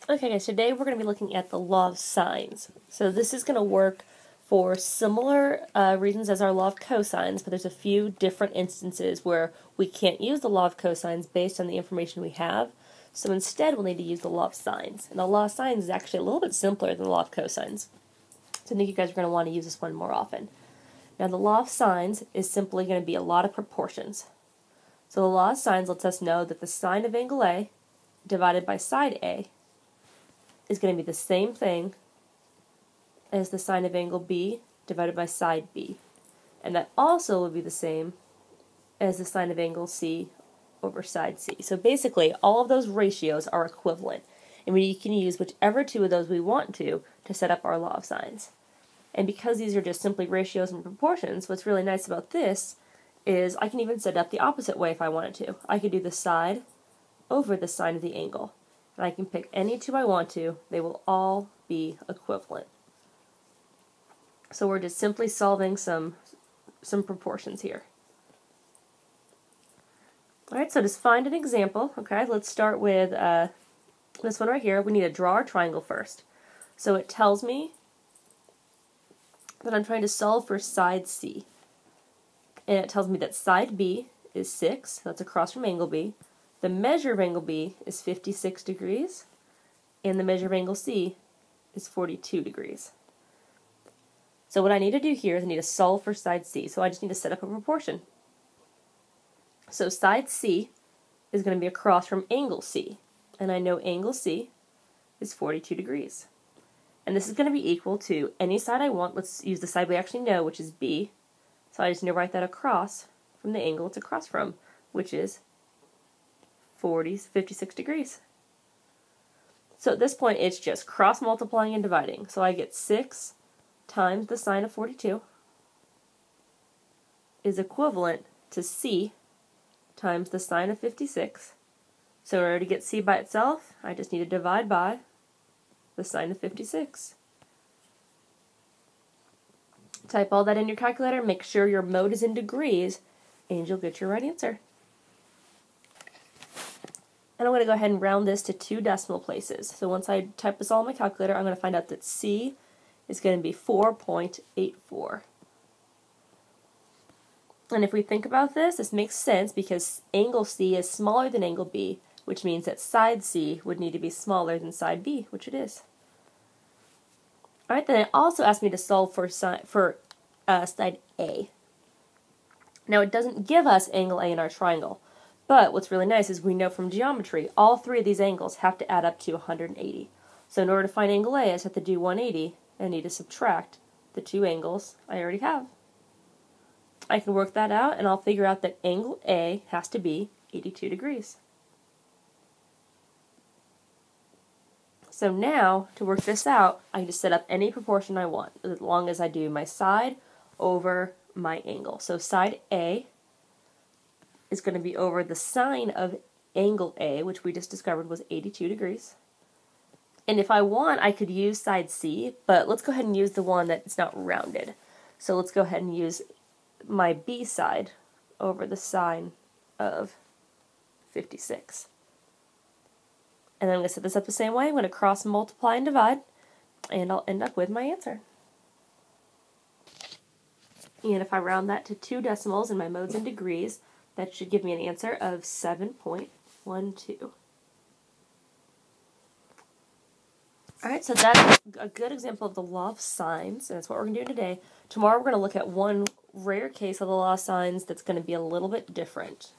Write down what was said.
Okay guys, today we're going to be looking at the law of sines. So this is going to work for similar reasons as our law of cosines, but there's a few different instances where we can't use the law of cosines based on the information we have. So instead we'll need to use the law of sines. And the law of sines is actually a little bit simpler than the law of cosines. So I think you guys are going to want to use this one more often. Now the law of sines is simply going to be a lot of proportions. So the law of sines lets us know that the sine of angle A divided by side A is going to be the same thing as the sine of angle B divided by side B. And that also will be the same as the sine of angle C over side C. So basically, all of those ratios are equivalent. And we can use whichever two of those we want to set up our law of sines. And because these are just simply ratios and proportions, what's really nice about this is I can even set up the opposite way if I wanted to. I could do the side over the sine of the angle. And I can pick any two I want to. They will all be equivalent. So we're just simply solving some proportions here. Alright, so just find an example. Okay, let's start with this one right here. We need to draw our triangle first. So it tells me that I'm trying to solve for side C. And it tells me that side B is 6. That's across from angle B. The measure of angle B is 56 degrees, and the measure of angle C is 42 degrees. So what I need to do here is I need to solve for side C, so I just need to set up a proportion. So side C is going to be across from angle C, and I know angle C is 42 degrees. And this is going to be equal to any side I want. Let's use the side we actually know, which is B. So I just need to write that across from the angle it's across from, which is 56 degrees. So at this point, it's just cross multiplying and dividing. So I get 6 times the sine of 42 is equivalent to C times the sine of 56. So in order to get C by itself, I just need to divide by the sine of 56. Type all that in your calculator, make sure your mode is in degrees, and you'll get your right answer. And I'm going to go ahead and round this to 2 decimal places. So once I type this all in my calculator, I'm going to find out that C is going to be 4.84. And if we think about this, this makes sense because angle C is smaller than angle B, which means that side C would need to be smaller than side B, which it is. Alright, then it also asked me to solve for side A. Now it doesn't give us angle A in our triangle. But what's really nice is we know from geometry, all 3 of these angles have to add up to 180. So in order to find angle A, I just have to do 180 and need to subtract the 2 angles I already have. I can work that out and I'll figure out that angle A has to be 82 degrees. So now, to work this out, I can just set up any proportion I want, as long as I do my side over my angle. So side A is going to be over the sine of angle A, which we just discovered was 82 degrees. And if I want, I could use side C, but let's go ahead and use the one that's not rounded. So let's go ahead and use my B side over the sine of 56. And then I'm going to set this up the same way. I'm going to cross multiply and divide, and I'll end up with my answer. And if I round that to 2 decimals and my mode's in degrees, that should give me an answer of 7.12. Alright, so that's a good example of the law of sines, and that's what we're going to do today. Tomorrow we're going to look at one rare case of the law of sines that's going to be a little bit different.